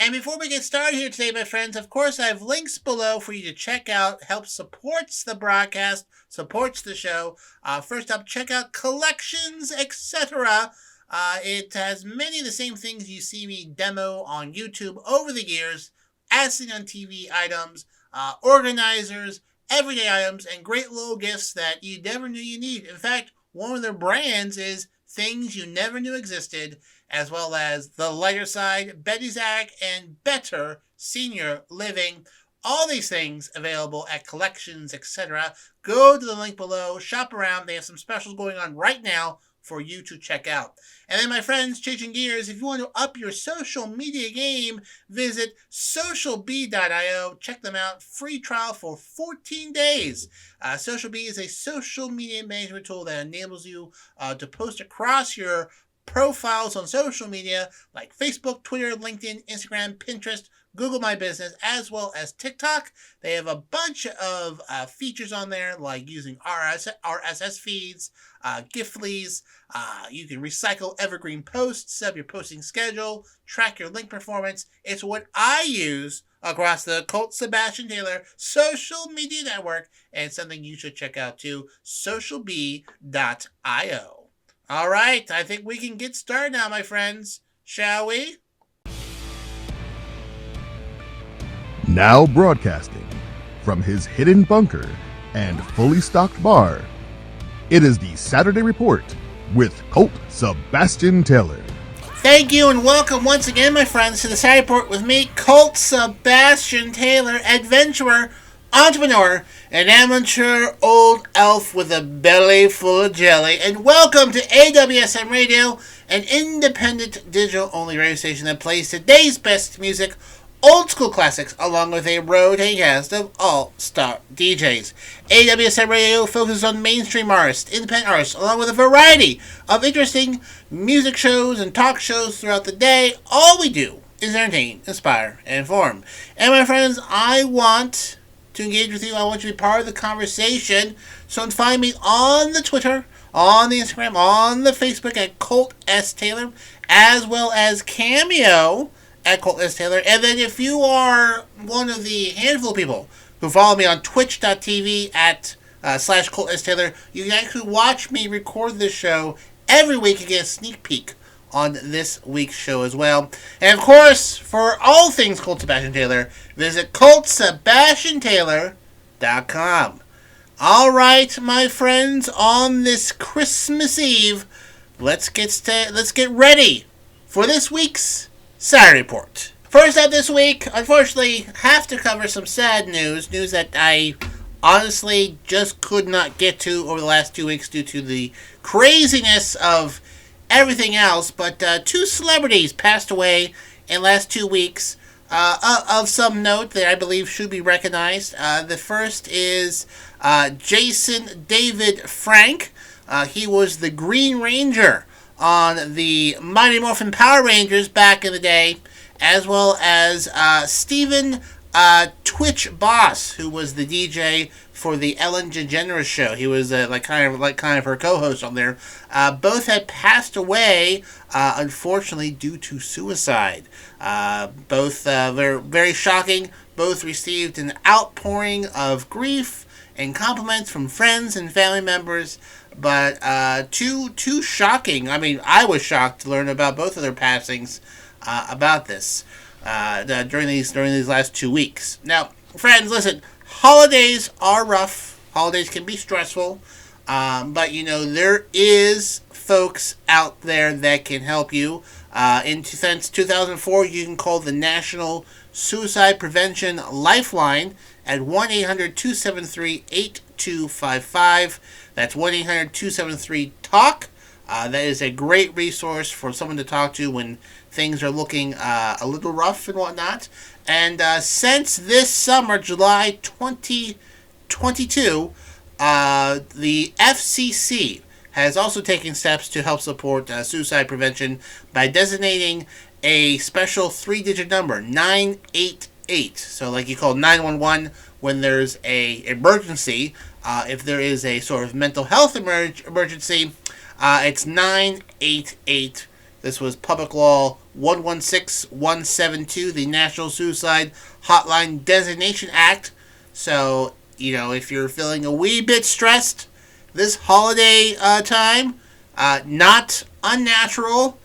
And before we get started here today, my friends, of course, I have links below for you to check out, help supports the broadcast, supports the show. First up, check out Collections, etc. It has many of the same things you see me demo on YouTube over the years, as seen on TV items, organizers, everyday items, and great little gifts that you never knew you need. In fact, one of their brands is Things You Never Knew Existed, as well as the lighter side, Betty's Attic, and Better Senior Living. All these things available at Collections, etc. Go to the link below, shop around. They have some specials going on right now for you to check out. And then, my friends, changing gears, if you want to up your social media game, visit socialbee.io. Check them out. Free trial for 14 days. SocialBee is a social media management tool that enables you to post across your profiles on social media like Facebook, Twitter, LinkedIn, Instagram, Pinterest, Google My Business, as well as TikTok. They have a bunch of features on there, like using RSS feeds, Giftleys. You can recycle evergreen posts, set up your posting schedule, track your link performance. It's what I use across the Colt Sebastian Taylor social media network, and it's something you should check out too, socialbee.io. All right, I think we can get started now, my friends. Shall we? Now broadcasting from his hidden bunker and fully stocked bar, it is the Saturday Report with Colt Sebastian Taylor. Thank you and welcome once again, my friends, to the Saturday Report with me, Colt Sebastian Taylor, adventurer, entrepreneur, an amateur old elf with a belly full of jelly, and welcome to AWSM Radio, an independent digital-only radio station that plays today's best music, old school classics, along with a rotating cast of all-star DJs. AWSM Radio focuses on mainstream artists, independent artists, along with a variety of interesting music shows and talk shows throughout the day. All we do is entertain, inspire, and inform. And my friends, I want to engage with you. I want you to be part of the conversation. So find me on the Twitter, on the Instagram, on the Facebook at Colt S. Taylor, as well as Cameo at Colt S. Taylor. And then if you are one of the handful of people who follow me on twitch.tv at / Colt S. Taylor, you can actually watch me record this show every week and get a sneak peek on this week's show as well. And of course, for all things Colt Sebastian Taylor, visit ColtSebastianTaylor.com. All right, my friends, on this Christmas Eve, let's get ready for this week's Saturday Report. First up this week, unfortunately, have to cover some sad news that I honestly just could not get to over the last 2 weeks due to the craziness of everything else. But two celebrities passed away in the last 2 weeks of some note that I believe should be recognized. The first is Jason David Frank. He was the Green Ranger on the Mighty Morphin Power Rangers back in the day, as well as Stephen Twitch Boss, who was the DJ for the Ellen DeGeneres show. He was kind of her co-host on there. Both had passed away, unfortunately, due to suicide. Both very, very shocking. Both received an outpouring of grief and compliments from friends and family members. But too shocking. I mean, I was shocked to learn about both of their passings about this during these last 2 weeks. Now, friends, listen. Holidays are rough. Holidays can be stressful. But there is folks out there that can help you. Since 2004, you can call the National Suicide Prevention Lifeline at 1-800-273-8255. That's 1-800-273-TALK. That is a great resource for someone to talk to when things are looking a little rough and whatnot. And since this summer, July 2022, the FCC has also taken steps to help support suicide prevention by designating a special 3-digit number, 988. So like you call 911 when there's a emergency. If there is a sort of mental health emergency, it's 988. This was Public Law 116172, the National Suicide Hotline Designation Act. So, if you're feeling a wee bit stressed this holiday time, not unnatural.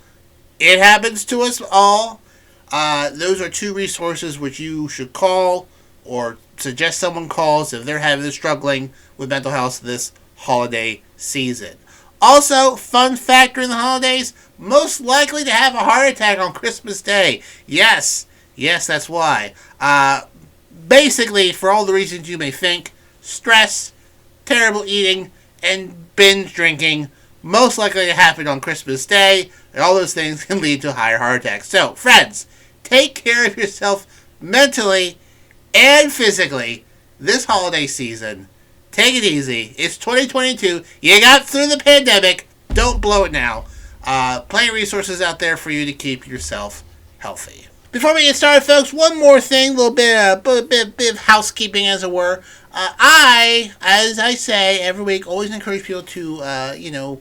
It happens to us all. Those are two resources which you should call or suggest someone calls if they're struggling with mental health this holiday season. Also, fun fact during the holidays, most likely to have a heart attack on Christmas Day. Yes, that's why. Basically, for all the reasons you may think, stress, terrible eating, and binge drinking, most likely to happen on Christmas Day, and all those things can lead to higher heart attacks. So, friends, take care of yourself mentally and physically this holiday season. Take it easy. It's 2022. You got through the pandemic. Don't blow it now. Plenty of resources out there for you to keep yourself healthy. Before we get started, folks, one more thing, a little bit of housekeeping, as it were. As I say every week, always encourage people to,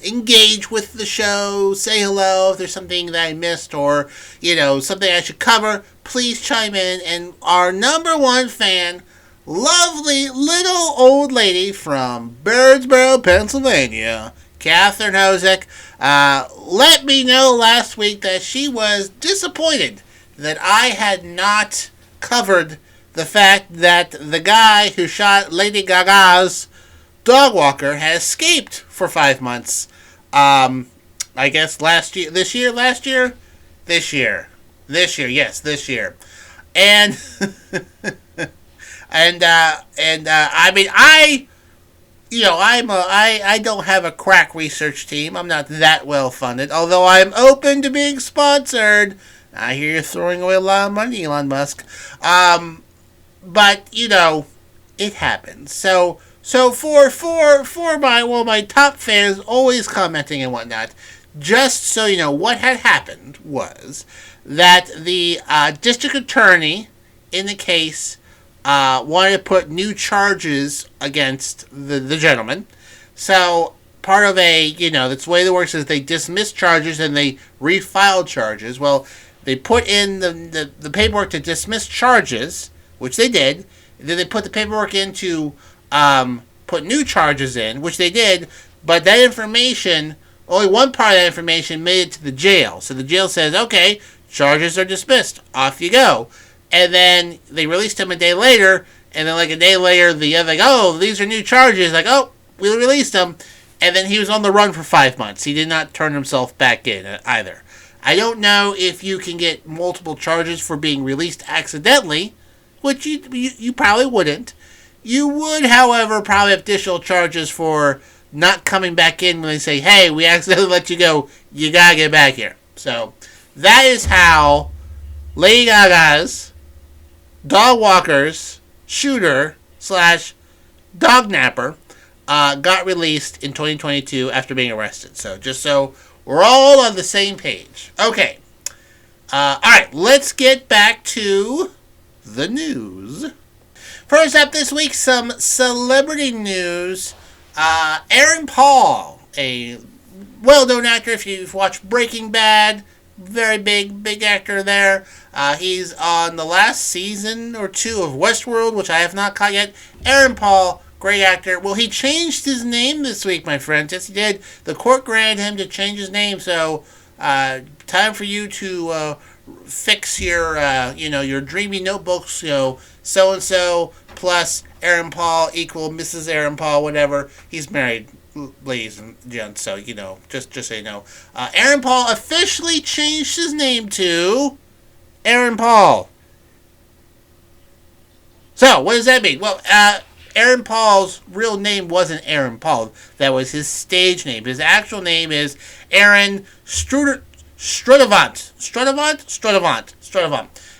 engage with the show, say hello if there's something that I missed or, something I should cover. Please chime in. And our number one fan, lovely little old lady from Birdsboro, Pennsylvania, Catherine Hosick, let me know last week that she was disappointed that I had not covered the fact that the guy who shot Lady Gaga's dog walker had escaped for 5 months. I guess this year. Yes, this year. And I don't have a crack research team. I'm not that well funded, although I'm open to being sponsored. I hear you're throwing away a lot of money, Elon Musk. But it happens. So for my top fans always commenting and whatnot, just so you know, what had happened was that the district attorney in the case wanted to put new charges against the gentleman. So part of that's the way it works is they dismiss charges and they refile charges. Well, they put in the paperwork to dismiss charges, which they did. And then they put the paperwork in to put new charges in, which they did. But that information, only one part of that information made it to the jail. So the jail says, okay, charges are dismissed. Off you go. And then they released him a day later, and then like a day later, the other these are new charges. Like, oh, we released him. And then he was on the run for 5 months. He did not turn himself back in either. I don't know if you can get multiple charges for being released accidentally, which you probably wouldn't. You would, however, probably have additional charges for not coming back in when they say, hey, we accidentally let you go. You gotta get back here. So that is how Lady Gaga's dog walker's shooter / dog napper got released in 2022 after being arrested. So just so we're all on the same page. Okay. Alright, let's get back to the news. First up this week, some celebrity news. Aaron Paul, a well-known actor if you've watched Breaking Bad, very big actor there. He's on the last season or two of Westworld, which I have not caught yet. Aaron Paul, great actor. Well, he changed his name this week, my friends. Yes, he did. The court granted him to change his name, so time for you to fix your, your dreamy notebooks, so-and-so plus Aaron Paul equal Mrs. Aaron Paul, whatever. He's married, ladies and gents, so, just so you know. Aaron Paul officially changed his name to Aaron Paul. So, what does that mean? Well, Aaron Paul's real name wasn't Aaron Paul. That was his stage name. His actual name is Aaron Strudavant.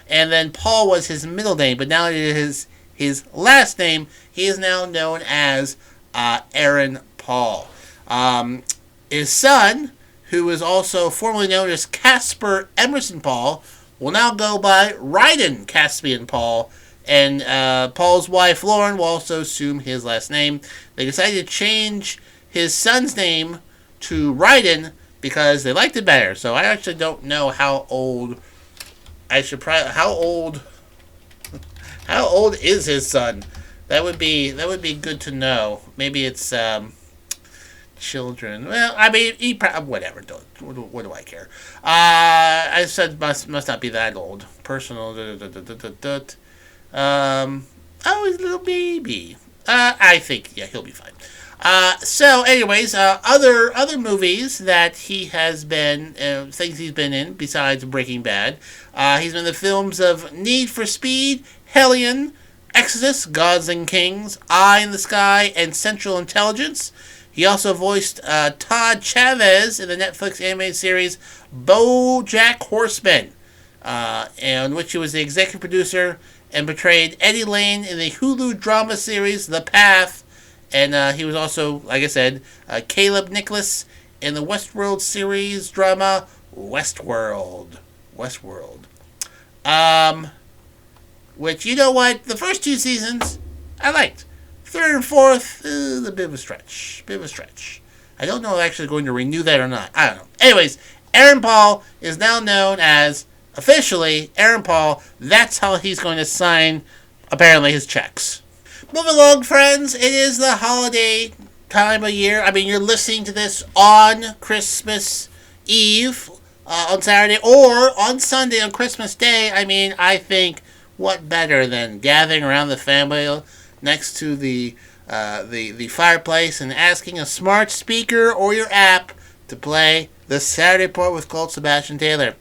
And then Paul was his middle name, but now it is his last name. He is now known as Aaron Paul. His son, who is also formerly known as Casper Emerson Paul, will now go by Ryden Caspian Paul, and Paul's wife Lauren will also assume his last name. They decided to change his son's name to Ryden because they liked it better. So I actually don't know how old. How old is his son? That would be good to know. Maybe it's children. Well, I mean, whatever. What do I care? I said must not be that old. Personal. Oh, he's a little baby. I think he'll be fine. So, anyways, other movies that he has been, things he's been in besides Breaking Bad. He's been in the films of Need for Speed, Hellion, Exodus, Gods and Kings, Eye in the Sky, and Central Intelligence. He also voiced Todd Chavez in the Netflix animated series BoJack Horseman, in which he was the executive producer and portrayed Eddie Lane in the Hulu drama series The Path. And he was also, like I said, Caleb Nicholas in the Westworld series drama Westworld. Which, you know what? The first 2 seasons, I liked. Third and fourth, a bit of a stretch. I don't know if I'm actually going to renew that or not. I don't know. Anyways, Aaron Paul is now known as, officially, Aaron Paul. That's how he's going to sign, apparently, his checks. Moving along, friends, it is the holiday time of year. I mean, you're listening to this on Christmas Eve, on Saturday, or on Sunday on Christmas Day. I mean, I think what better than gathering around the family next to the fireplace and asking a smart speaker or your app to play the Saturday Report with Colt Sebastian Taylor.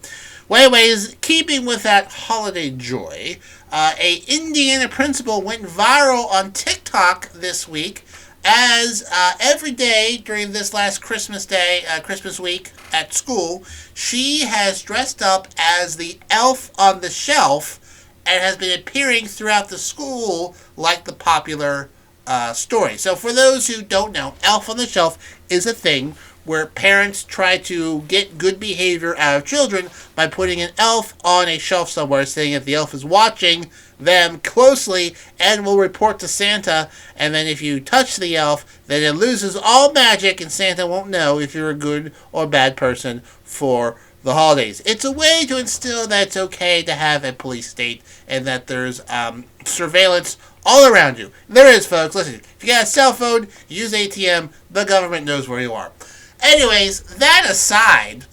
Well, anyways, keeping with that holiday joy, a Indiana principal went viral on TikTok this week as every day during this last Christmas day, Christmas week at school, she has dressed up as the elf on the shelf and has been appearing throughout the school like the popular story. So for those who don't know, elf on the shelf is a thing where parents try to get good behavior out of children by putting an elf on a shelf somewhere, saying that the elf is watching them closely and will report to Santa, and then if you touch the elf, then it loses all magic and Santa won't know if you're a good or bad person for the holidays. It's a way to instill that it's okay to have a police state and that there's surveillance all around you. There is, folks. Listen, if you got a cell phone, use ATM, the government knows where you are. Anyways, that aside,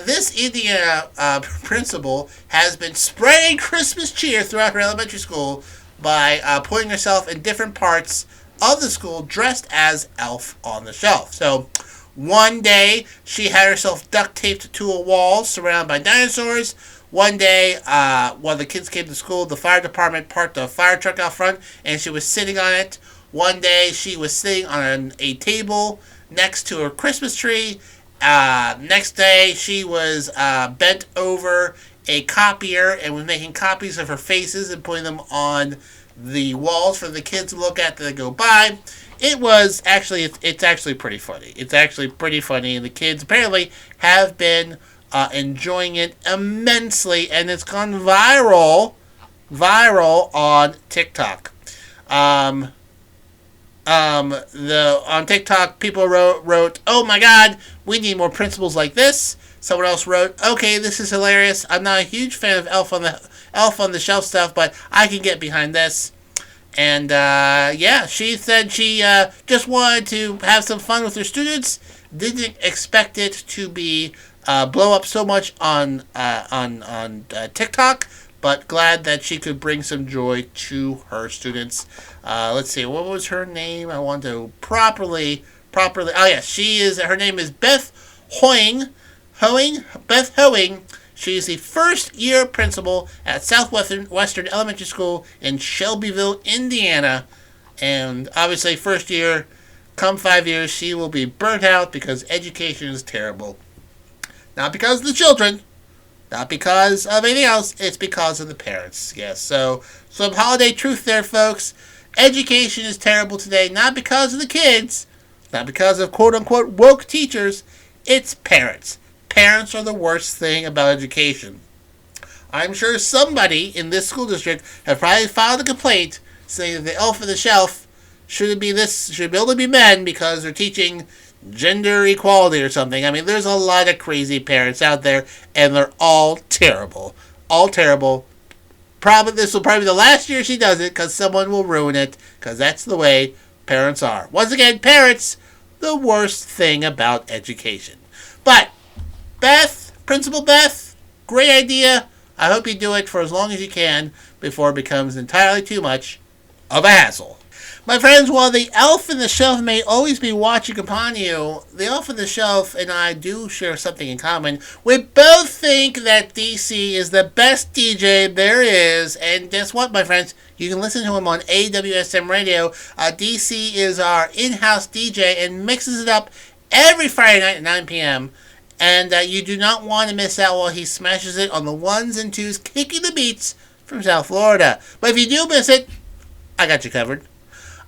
this Indiana principal has been spreading Christmas cheer throughout her elementary school by putting herself in different parts of the school dressed as Elf on the Shelf. So, one day, she had herself duct taped to a wall surrounded by dinosaurs. One day, while the kids came to school, the fire department parked a fire truck out front, and she was sitting on it. One day, she was sitting on a table next to her Christmas tree. Next day, she was bent over a copier and was making copies of her faces and putting them on the walls for the kids to look at as they go by. It was actually, it's actually pretty funny. It's actually pretty funny, and the kids apparently have been enjoying it immensely, and it's gone viral on TikTok. On TikTok, people wrote, "Oh my God, we need more principals like this." Someone else wrote, "Okay, this is hilarious. I'm not a huge fan of Elf on the Shelf stuff, but I can get behind this." And she said she just wanted to have some fun with her students. Didn't expect it to be blow up so much on TikTok, but glad that she could bring some joy to her students. Let's see, what was her name? I want to properly. Oh yes, her name is Beth Hoeing. Beth Hoeing. She's the first-year principal at Southwestern Elementary School in Shelbyville, Indiana. And obviously, first year, come 5 years, she will be burnt out because education is terrible. Not because of the children, not because of anything else, it's because of the parents. Yes, so some holiday truth there, folks. Education is terrible today, not because of the kids, not because of quote-unquote woke teachers, it's parents. Parents are the worst thing about education. I'm sure somebody in this school district have probably filed a complaint saying that the Elf on the Shelf should be able to be men because they're teaching gender equality or something. I mean, there's a lot of crazy parents out there, and they're all terrible. All terrible. This will probably be the last year she does it, because someone will ruin it, because that's the way parents are. Once again, parents, the worst thing about education. But, Principal Beth, great idea. I hope you do it for as long as you can before it becomes entirely too much of a hassle. My friends, while the elf on the shelf may always be watching upon you, the elf on the shelf and I do share something in common. We both think that DC is the best DJ there is, and guess what, my friends? You can listen to him on AWSM Radio. DC is our in-house DJ and mixes it up every Friday night at 9 p.m., and you do not want to miss out while he smashes it on the ones and twos, kicking the beats from South Florida. But if you do miss it, I got you covered.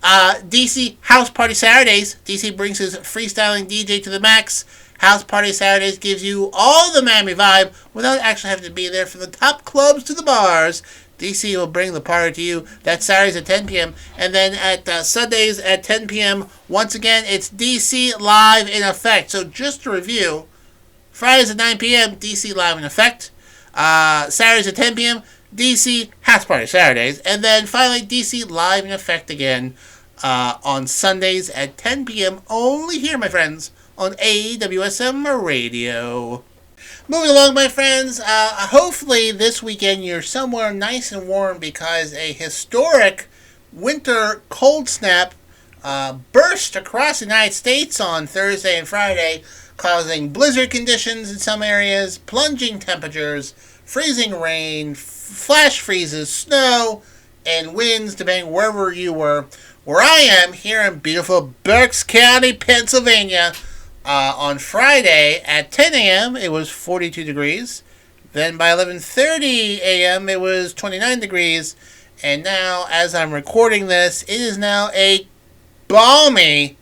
DC House Party Saturdays. DC brings his freestyling DJ to the max. House Party Saturdays gives you all the Miami vibe without actually having to be there from the top clubs to the bars. DC will bring the party to you. That's Saturdays at 10 p.m. And then at Sundays at 10 p.m., once again, it's DC Live in Effect. So just to review, Fridays at 9 p.m., DC Live in Effect. Saturdays at 10 p.m., DC House Party Saturdays. And then finally, DC Live in Effect again on Sundays at 10 p.m. only here, my friends, on AWSM Radio. Moving along, my friends, hopefully this weekend you're somewhere nice and warm because a historic winter cold snap burst across the United States on Thursday and Friday, causing blizzard conditions in some areas, plunging temperatures, freezing rain, flash freezes, snow, and winds, depending wherever you were. Where I am, here in beautiful Berks County, Pennsylvania, on Friday at 10 a.m. it was 42 degrees. Then by 11:30 a.m. it was 29 degrees. And now, as I'm recording this, it is now a balmy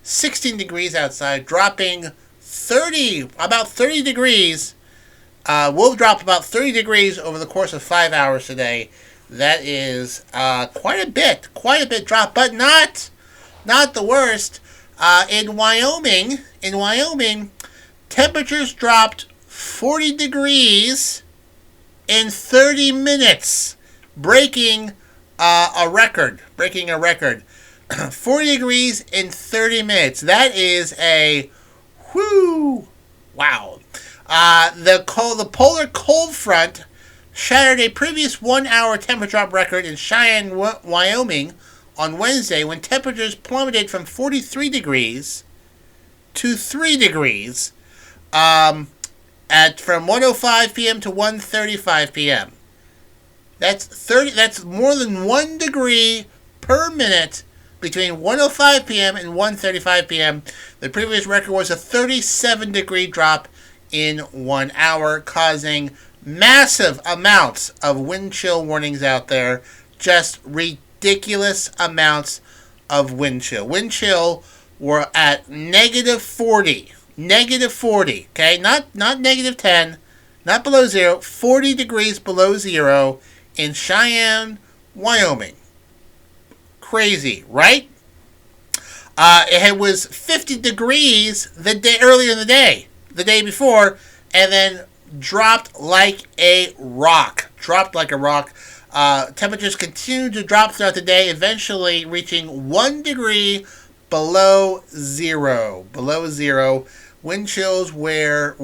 16 degrees outside, dropping about 30 degrees. We'll drop about 30 degrees over the course of 5 hours today. That is quite a bit drop, but not the worst. In Wyoming, temperatures dropped 40 degrees in 30 minutes, breaking a record. 40 degrees in 30 minutes. That is a wow. The polar cold front shattered a previous 1 hour temperature drop record in Cheyenne, Wyoming on Wednesday, when temperatures plummeted from 43 degrees to 3 degrees from 1:05 p.m. to 1:35 p.m. That's more than 1 degree per minute between 1:05 p.m. and 1:35 p.m. The previous record was a 37 degree drop in 1 hour, causing massive amounts of wind chill warnings out there. Just ridiculous amounts of wind chill. Wind chill were at negative 40. Okay, not negative 10, not below zero. 40 degrees below zero in Cheyenne, Wyoming. Crazy, right? It was 50 degrees earlier in the day before, and then dropped like a rock. Temperatures continued to drop throughout the day, eventually reaching 1 degree below zero. Wind chills were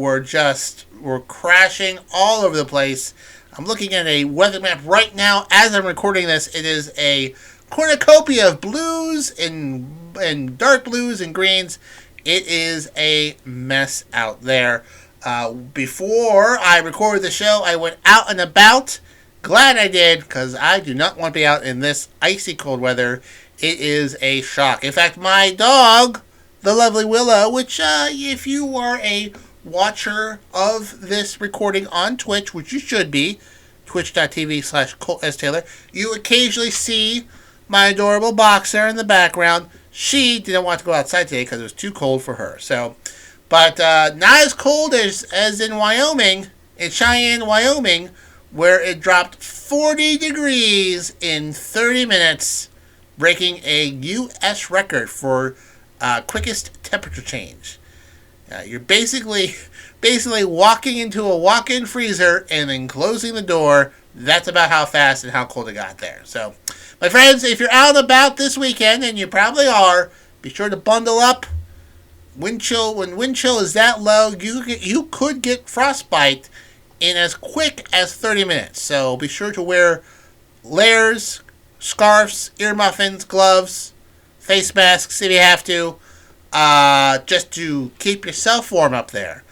crashing all over the place. I'm looking at a weather map right now as I'm recording this. It is a cornucopia of blues and dark blues and greens. It is a mess out there. Before I recorded the show, I went out and about. Glad I did, because I do not want to be out in this icy cold weather. It is a shock. In fact, my dog, the lovely Willow, which if you are a watcher of this recording on Twitch, which you should be, twitch.tv/Colt S. Taylor, you occasionally see my adorable boxer in the background. She didn't want to go outside today because it was too cold for her. But not as cold as in Wyoming, in Cheyenne, Wyoming, where it dropped 40 degrees in 30 minutes, breaking a U.S. record for quickest temperature change. You're basically walking into a walk-in freezer and then closing the door. That's about how fast and how cold it got there. So, my friends, if you're out and about this weekend, and you probably are, be sure to bundle up. Wind chill, when wind chill is that low, you could get frostbite in as quick as 30 minutes. So be sure to wear layers, scarves, ear muffins, gloves, face masks if you have to, just to keep yourself warm up there.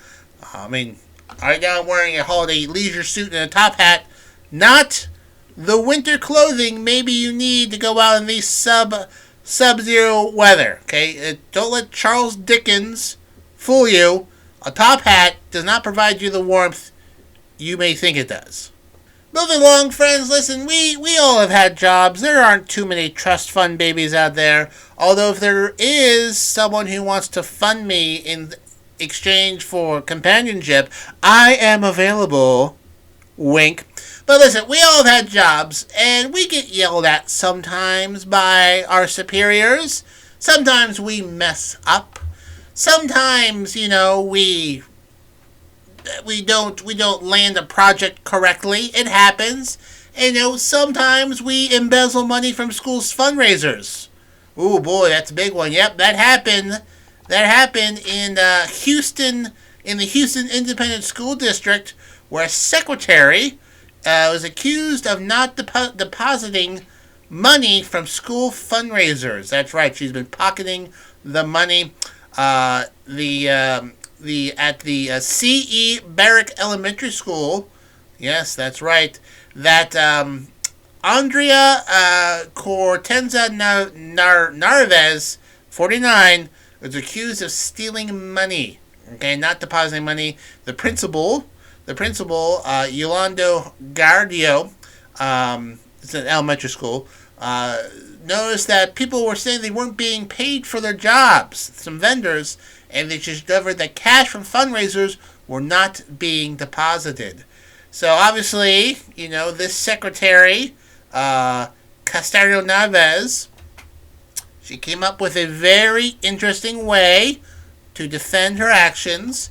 Right now I'm wearing a holiday leisure suit and a top hat. Not the winter clothing maybe you need to go out in these sub-zero weather, okay? Don't let Charles Dickens fool you. A top hat does not provide you the warmth you may think it does. Moving along, friends, listen, we all have had jobs. There aren't too many trust fund babies out there. Although if there is someone who wants to fund me in exchange for companionship, I am available. Wink. But listen, we all have had jobs, and we get yelled at sometimes by our superiors. Sometimes we mess up. Sometimes, we don't land a project correctly. It happens. And, sometimes we embezzle money from schools' fundraisers. Ooh, boy, that's a big one. Yep, that happened. That happened in Houston, in the Houston Independent School District, where a secretary was accused of not depositing money from school fundraisers. That's right. She's been pocketing the money. At the C.E. Barrack Elementary School. Yes, that's right. That Andrea Cortenza Narvaez, 49, was accused of stealing money. Okay, not depositing money. The principal, Yolando Gardio, it's an elementary school, noticed that people were saying they weren't being paid for their jobs, some vendors, and they discovered that cash from fundraisers were not being deposited. So obviously, this secretary, Castario Narvaez, she came up with a very interesting way to defend her actions.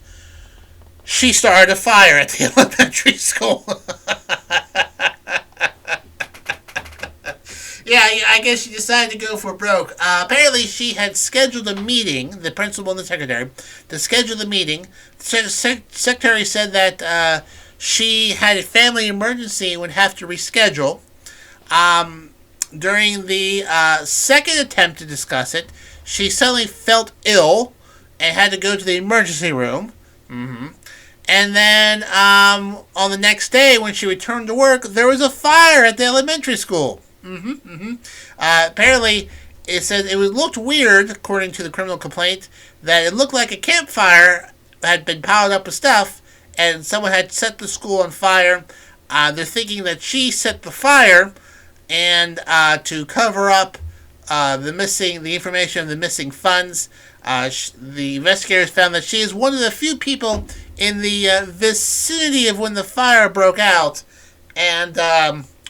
She started a fire at the elementary school. Yeah, I guess she decided to go for broke. Apparently, she had scheduled a meeting, the principal and the secretary, to schedule the meeting. The secretary said that she had a family emergency and would have to reschedule. During the second attempt to discuss it, she suddenly felt ill and had to go to the emergency room. Mm-hmm. And then on the next day, when she returned to work, there was a fire at the elementary school. Apparently, it said it looked weird, according to the criminal complaint, that it looked like a campfire had been piled up with stuff, and someone had set the school on fire. They're thinking that she set the fire, and to cover up the information of the missing funds. The investigators found that she is one of the few people in the vicinity of when the fire broke out, and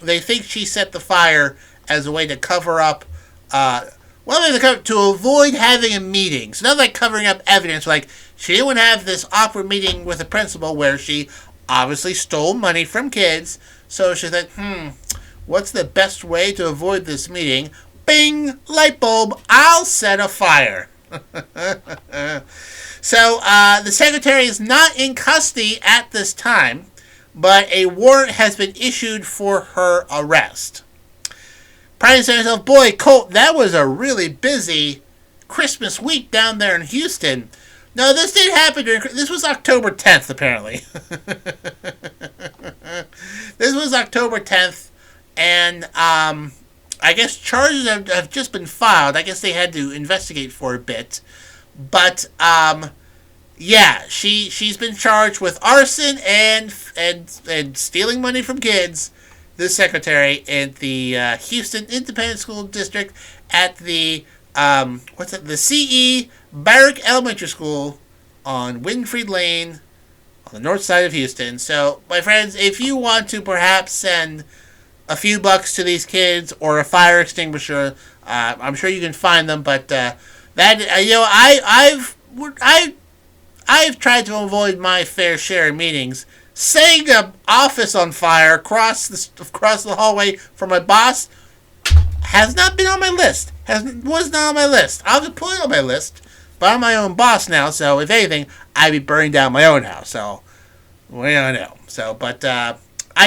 they think she set the fire as a way to cover up, to avoid having a meeting. So not like covering up evidence, like she didn't want to have this awkward meeting with the principal where she obviously stole money from kids. So she said, what's the best way to avoid this meeting? Bing, light bulb, I'll set a fire. So the secretary is not in custody at this time, but a warrant has been issued for her arrest. Probably saying to yourself, boy, Colt, that was a really busy Christmas week down there in Houston. No, this did happen this was October 10th, apparently. This was October 10th, and I guess charges have just been filed. I guess they had to investigate for a bit. But, yeah, she's been charged with arson and stealing money from kids, the secretary at the Houston Independent School District at the, the C.E. Barrack Elementary School on Winfried Lane on the north side of Houston. So, my friends, if you want to perhaps send a few bucks to these kids or a fire extinguisher, I'm sure you can find them, but That I've tried to avoid my fair share of meetings. Setting the office on fire across the hallway from my boss has not been on my list. Was not on my list. I'll just put it on my list, but I'm my own boss now. So if anything, I'd be burning down my own house. So we don't know. So, but I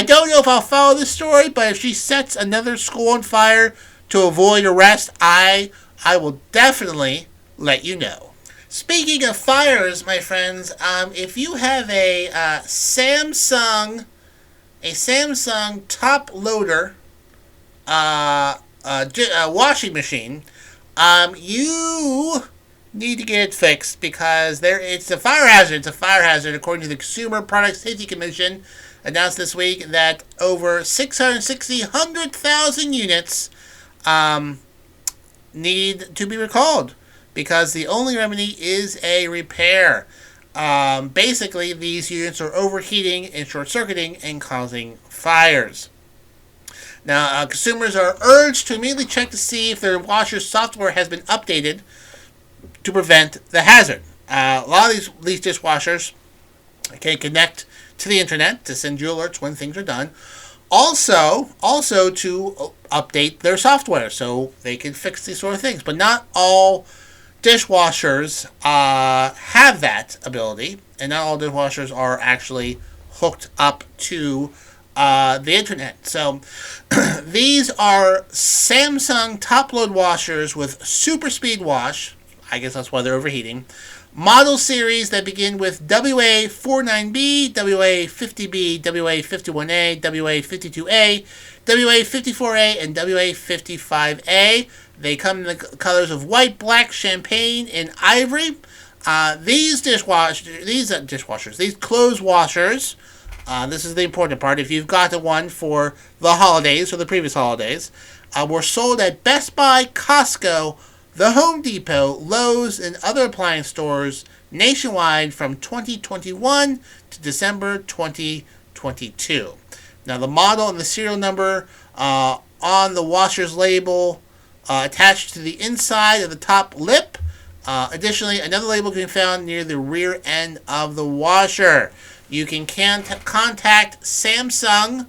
don't know if I'll follow this story. But if she sets another school on fire to avoid arrest, I will definitely let you know. Speaking of fires, my friends, if you have a Samsung top loader washing machine, you need to get it fixed because it's a fire hazard. It's a fire hazard according to the Consumer Product Safety Commission. Announced this week that over 660,000 units need to be recalled because the only remedy is a repair. Basically, these units are overheating and short-circuiting and causing fires. Now, consumers are urged to immediately check to see if their washer's software has been updated to prevent the hazard. A lot of these dishwashers can connect to the internet to send you alerts when things are done. Also to update their software so they can fix these sort of things. But not all dishwashers have that ability, and not all dishwashers are actually hooked up to the internet. So these are Samsung top-load washers with super speed wash. I guess that's why they're overheating. Model series that begin with WA49B, WA50B, WA51A, WA52A, WA54A, and WA55A. They come in the colors of white, black, champagne, and ivory. These clothes washers, this is the important part. If you've got the one for the holidays or the previous holidays, were sold at Best Buy, Costco, the Home Depot, Lowe's, and other appliance stores nationwide from 2021 to December 2022. Now, the model and the serial number on the washer's label attached to the inside of the top lip. Additionally, another label can be found near the rear end of the washer. You can contact Samsung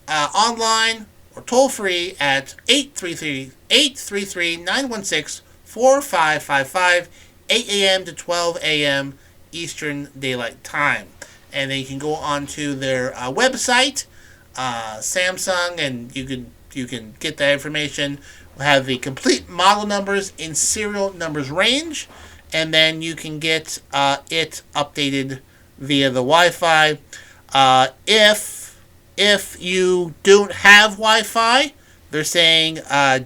online or toll-free at 833-916-4555, 8 a.m. to 12 a.m. Eastern Daylight Time. And then you can go on to their website, Samsung, and you can get that information. We'll have the complete model numbers in serial numbers range, and then you can get it updated via the Wi-Fi. If you don't have Wi-Fi, they're saying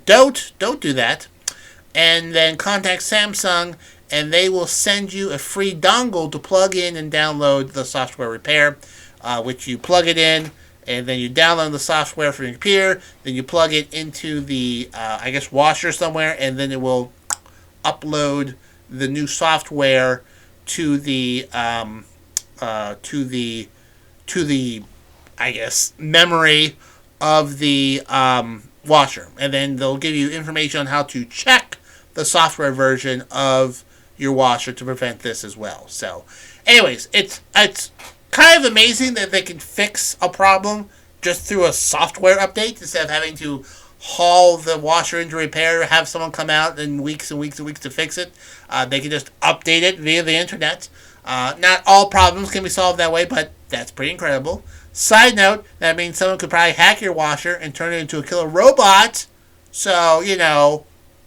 don't do that, and then contact Samsung, and they will send you a free dongle to plug in and download the software repair, which you plug it in, and then you download the software from your computer, then you plug it into the washer somewhere, and then it will upload the new software to the memory of the washer, and then they'll give you information on how to check the software version of your washer to prevent this as well. So, anyways, it's kind of amazing that they can fix a problem just through a software update instead of having to haul the washer into repair, have someone come out in weeks and weeks and weeks to fix it. They can just update it via the internet. Not all problems can be solved that way, but that's pretty incredible. Side note, that means someone could probably hack your washer and turn it into a killer robot. So,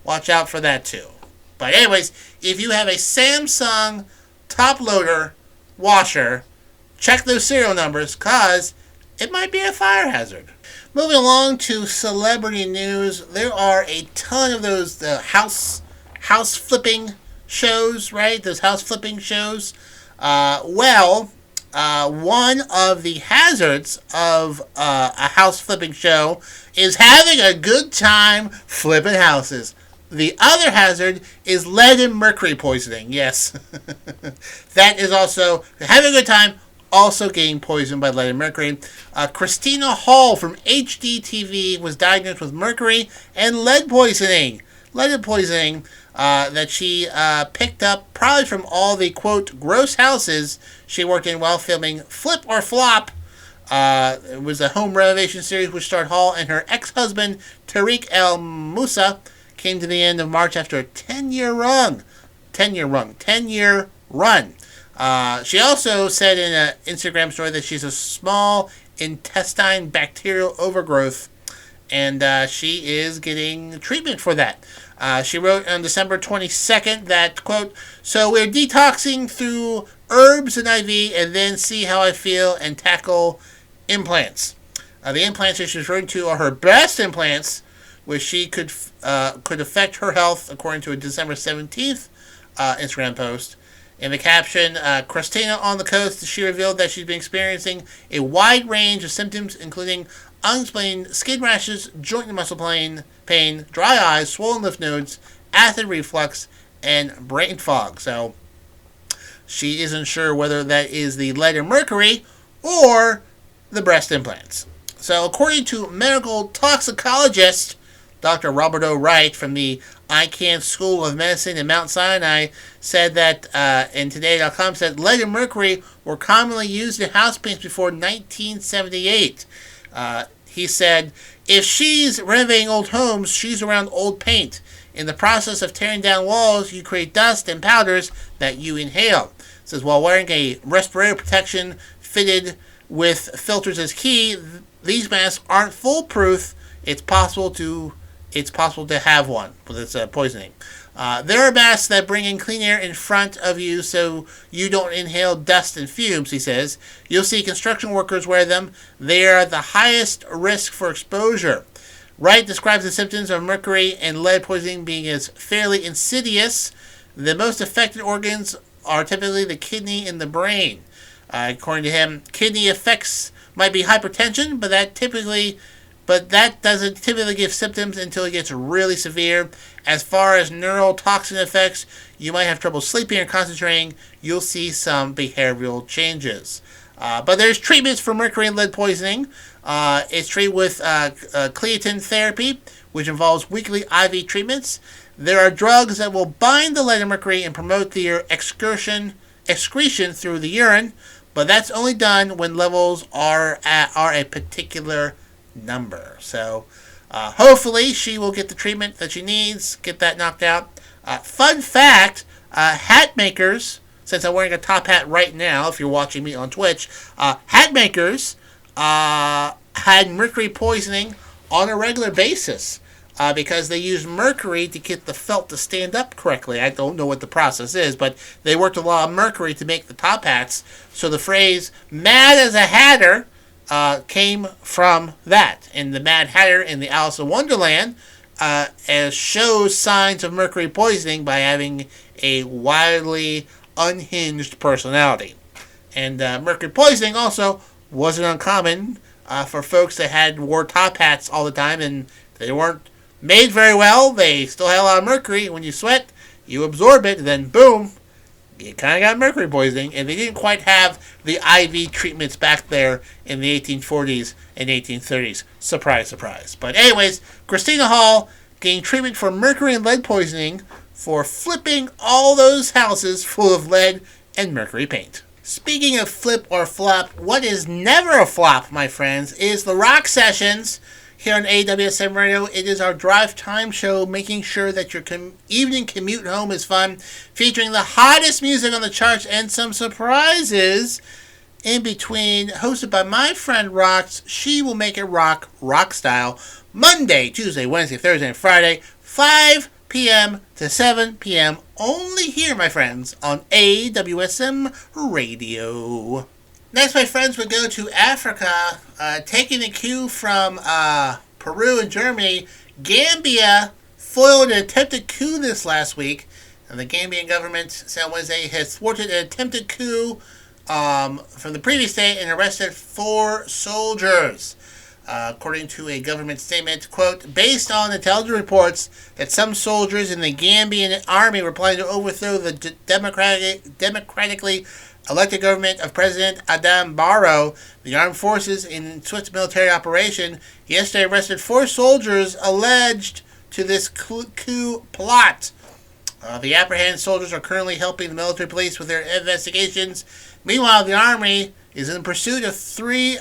watch out for that too. But anyways, if you have a Samsung top loader washer, check those serial numbers because it might be a fire hazard. Moving along to celebrity news, there are a ton of those house flipping shows, right? Those house flipping shows. One of the hazards of a house flipping show is having a good time flipping houses. The other hazard is lead and mercury poisoning. Yes. That is also having a good time, also getting poisoned by lead and mercury. Christina Hall from HDTV was diagnosed with mercury and lead poisoning. Lead poisoning that she picked up probably from all the, quote, gross houses she worked in while filming Flip or Flop. It was a home renovation series which starred Hall and her ex-husband, Tariq El Moussa, came to the end of March after a 10-year run. She also said in an Instagram story that she's a small intestine bacterial overgrowth, and she is getting treatment for that. She wrote on December 22nd that, quote, "So we're detoxing through herbs and IV and then see how I feel and tackle implants." The implants she's referring to are her breast implants, which she could affect her health, according to a December 17th Instagram post. In the caption, Christina on the coast, she revealed that she's been experiencing a wide range of symptoms, including unexplained skin rashes, joint and muscle pain, dry eyes, swollen lymph nodes, acid reflux, and brain fog. So she isn't sure whether that is the lead or mercury or the breast implants. So according to medical toxicologist Dr. Robert O. Wright from the Icahn School of Medicine in Mount Sinai said that, in Today.com, said lead and mercury were commonly used in house paints before 1978. He said, if she's renovating old homes, she's around old paint. In the process of tearing down walls, you create dust and powders that you inhale. It says, while wearing a respirator protection fitted with filters as key, these masks aren't foolproof. It's possible to have one with its poisoning. There are masks that bring in clean air in front of you so you don't inhale dust and fumes, he says. You'll see construction workers wear them. They are the highest risk for exposure. Wright describes the symptoms of mercury and lead poisoning being as fairly insidious. The most affected organs are typically the kidney and the brain. According to him, kidney effects might be hypertension, but that doesn't typically give symptoms until it gets really severe. As far as neurotoxin effects, you might have trouble sleeping or concentrating. You'll see some behavioral changes. But there's treatments for mercury and lead poisoning. It's treated with creatine therapy, which involves weekly IV treatments. There are drugs that will bind the lead and mercury and promote their excretion through the urine, but that's only done when levels are a particular number. So hopefully she will get the treatment that she needs, get that knocked out. Fun fact, hat makers, since I'm wearing a top hat right now, if you're watching me on Twitch, hat makers had mercury poisoning on a regular basis because they used mercury to get the felt to stand up correctly. I don't know what the process is, but they worked a lot of mercury to make the top hats. So the phrase "mad as a hatter" came from that. And the Mad Hatter in the Alice in Wonderland shows signs of mercury poisoning by having a wildly unhinged personality. And mercury poisoning also wasn't uncommon for folks that wore top hats all the time, and they weren't made very well. They still had a lot of mercury. When you sweat, you absorb it, and then boom, you kind of got mercury poisoning. And they didn't quite have the IV treatments back there in the 1840s and 1830s. Surprise, surprise. But anyways, Christina Hall getting treatment for mercury and lead poisoning for flipping all those houses full of lead and mercury paint. Speaking of flip or flop, what is never a flop, my friends, is the rock sessions here on AWSM Radio. It is our drive time show, making sure that your evening commute home is fun, featuring the hottest music on the charts and some surprises in between, hosted by my friend Rox. She will make it rock style, Monday, Tuesday, Wednesday, Thursday, and Friday, 5 p.m. to 7 p.m. only here, my friends, on AWSM Radio. Next, my friends, we go to Africa, taking the cue from Peru and Germany. Gambia foiled an attempted coup this last week, and the Gambian government said Wednesday has thwarted an attempted coup from the previous day and arrested 4 soldiers. According to a government statement, quote, based on intelligence reports that some soldiers in the Gambian army were planning to overthrow the democratically elected government of President Adam Barrow, the armed forces in swift military operation yesterday arrested 4 soldiers alleged to this coup plot. The apprehended soldiers are currently helping the military police with their investigations. Meanwhile, the army is in pursuit of three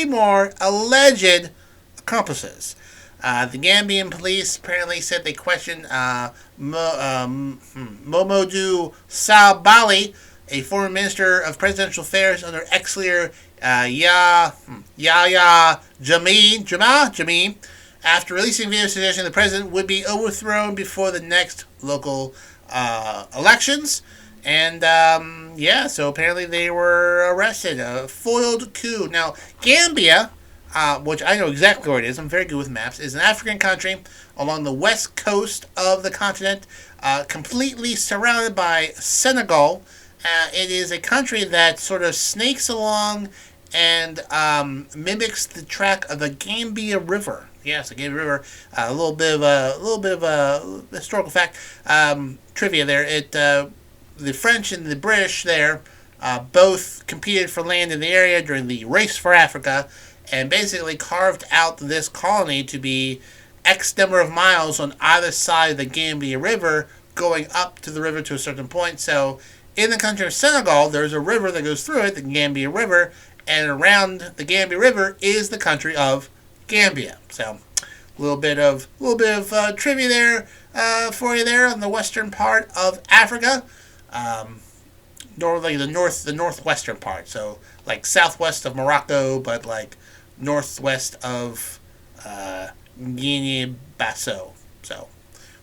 more alleged accomplices. The Gambian police apparently said they questioned Momodou Sabali, a former minister of presidential affairs under ex-leader Yahya Jammeh. After releasing video suggesting the president would be overthrown before the next local elections. And, so apparently they were arrested. A foiled coup. Now, Gambia, which I know exactly where it is, I'm very good with maps, is an African country along the west coast of the continent, completely surrounded by Senegal. It is a country that sort of snakes along and mimics the track of the Gambia River. Yes, the Gambia River. A little bit of a historical fact, trivia there. The French and the British there both competed for land in the area during the Race for Africa, and basically carved out this colony to be X number of miles on either side of the Gambia River, going up to the river to a certain point. So, in the country of Senegal, there's a river that goes through it, the Gambia River, and around the Gambia River is the country of Gambia. So, a little bit of trivia there for you there on the western part of Africa, normally the northwestern part. So, like southwest of Morocco, but like northwest of Guinea-Bissau. So,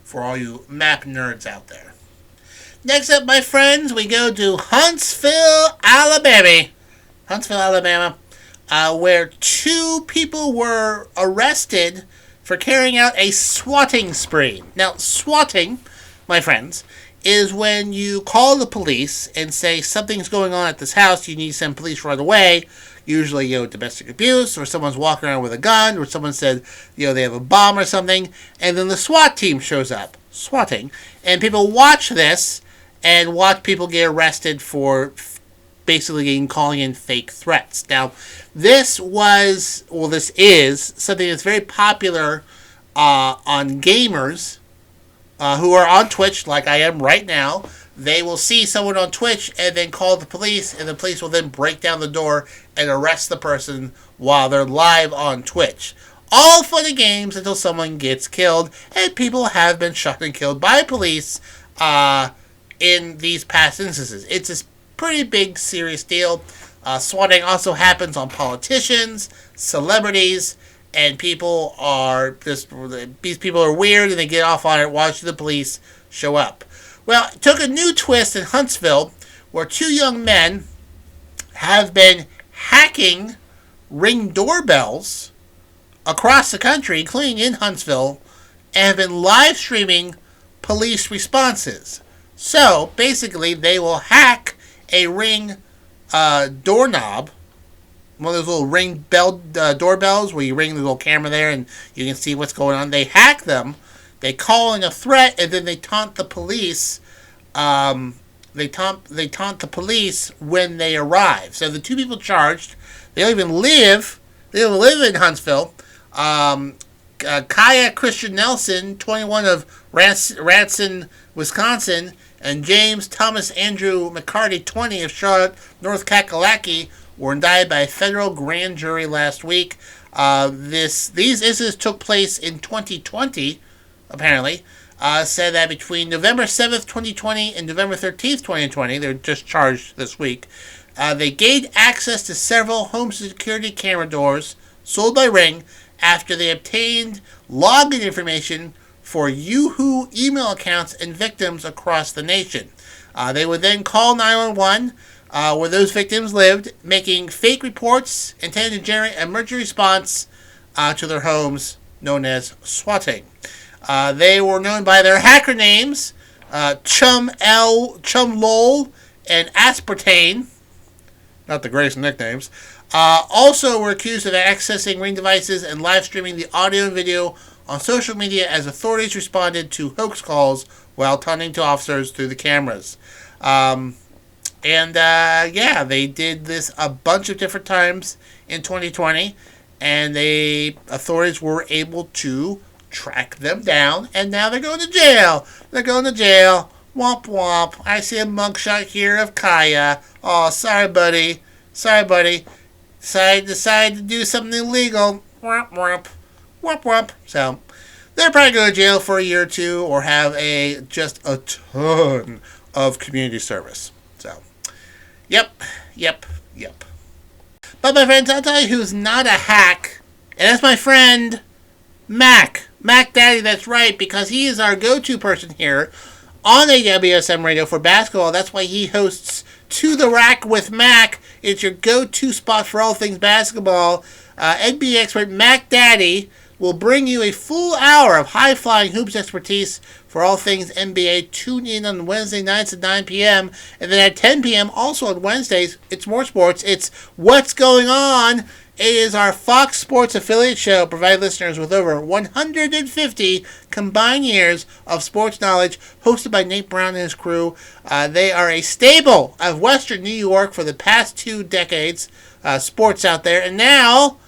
for all you map nerds out there. Next up, my friends, we go to Huntsville, Alabama. Where two people were arrested for carrying out a swatting spree. Now, swatting, my friends, is when you call the police and say something's going on at this house, you need to send police right away. Usually, domestic abuse, or someone's walking around with a gun, or someone said, they have a bomb or something, and then the SWAT team shows up, swatting, and people watch this and watch people get arrested for basically calling in fake threats. Now, this is something that's very popular on gamers who are on Twitch, like I am right now. They will see someone on Twitch and then call the police, and the police will then break down the door and arrest the person while they're live on Twitch. All fun and games until someone gets killed, and people have been shot and killed by police in these past instances. It's a pretty big, serious deal. Swatting also happens on politicians, celebrities, and people are these people are weird and they get off on it watching the police show up. Well, it took a new twist in Huntsville, where two young men have been hacking Ring doorbells across the country, including in Huntsville, and have been live streaming police responses. So, basically, they will hack a Ring doorknob, one of those little Ring bell doorbells where you ring the little camera there and you can see what's going on. They hack them, they call in a threat, and then they taunt the police. They taunt the police when they arrive. So the two people charged, they don't even live in Huntsville. Kaya Christian Nelson, 21, of Ranson, Wisconsin, and James Thomas Andrew McCarty, 20, of Charlotte, North Kakalaki, were indicted by a federal grand jury last week. These incidents took place in 2020, apparently. Said that between November 7th, 2020 and November 13th, 2020, they're just charged this week, they gained access to several home security camera doors sold by Ring after they obtained login information for Yahoo email accounts and victims across the nation. They would then call 911, where those victims lived, making fake reports intended to generate an emergency response to their homes, known as swatting. They were known by their hacker names, Chum Lol, and Aspartame. Not the greatest nicknames. Also were accused of accessing Ring devices and live streaming the audio and video on social media as authorities responded to hoax calls while taunting to officers through the cameras. They did this a bunch of different times in 2020, and authorities were able to track them down, and now they're going to jail. They're going to jail. Womp womp. I see a mugshot here of Kaya. Oh, sorry, buddy. Sorry, buddy. Decided to do something illegal. Womp womp. Womp womp. So, they're probably going to jail for a year or two, or have just a ton of community service. So, yep. But my friends, I'll tell you who's not a hack, and that's my friend Mac Daddy. That's right, because he is our go-to person here on AWSM Radio for basketball. That's why he hosts To the Rack with Mac. It's your go-to spot for all things basketball. NBA expert Mac Daddy will bring you a full hour of high-flying hoops expertise for all things NBA. Tune in on Wednesday nights at 9 p.m. And then at 10 p.m. also on Wednesdays, it's more sports. It's What's Going On. It is our Fox Sports affiliate show, providing listeners with over 150 combined years of sports knowledge, hosted by Nate Brown and his crew. They are a staple of Western New York for the past 2 decades, sports out there. And now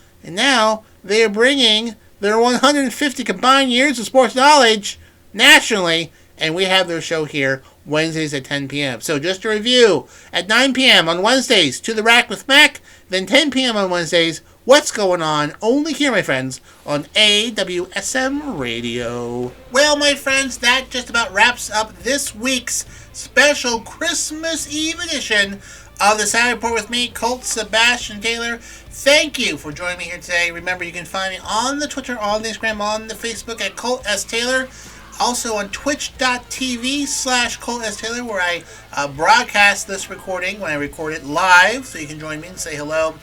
they are bringing their 150 combined years of sports knowledge nationally, and we have their show here Wednesdays at 10 p.m. So just to review, at 9 p.m. on Wednesdays, To the Rack with Mac, then 10 p.m. on Wednesdays, What's Going On, only here, my friends, on AWSM Radio. Well, my friends, that just about wraps up this week's special Christmas Eve edition of the Saturday Report with me, Colt Sebastian Taylor. Thank you for joining me here today. Remember, you can find me on the Twitter, on the Instagram, on the Facebook at Colt S. Taylor. Also on twitch.tv/Colt S. Taylor, where I broadcast this recording when I record it live, so you can join me and say hello.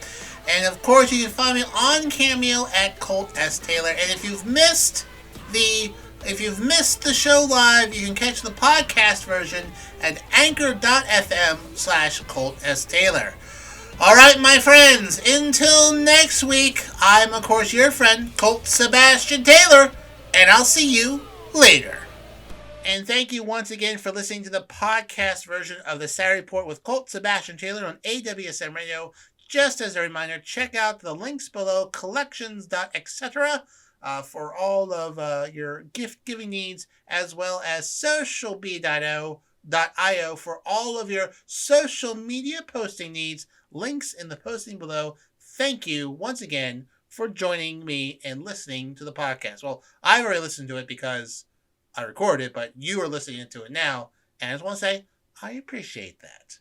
And of course, you can find me on Cameo at Colt S. Taylor. And if you've missed the show live, you can catch the podcast version at anchor.fm/Colt S. Taylor. All right, my friends, until next week, I'm, of course, your friend, Colt Sebastian Taylor, and I'll see you later. And thank you once again for listening to the podcast version of the Saturday Report with Colt Sebastian Taylor on AWSM Radio. Just as a reminder, check out the links below, collections.etc. For all of your gift-giving needs, as well as socialbee.io for all of your social media posting needs. Links in the posting below. Thank you once again for joining me and listening to the podcast. Well, I've already listened to it because I recorded it, but you are listening to it now. And I just want to say, I appreciate that.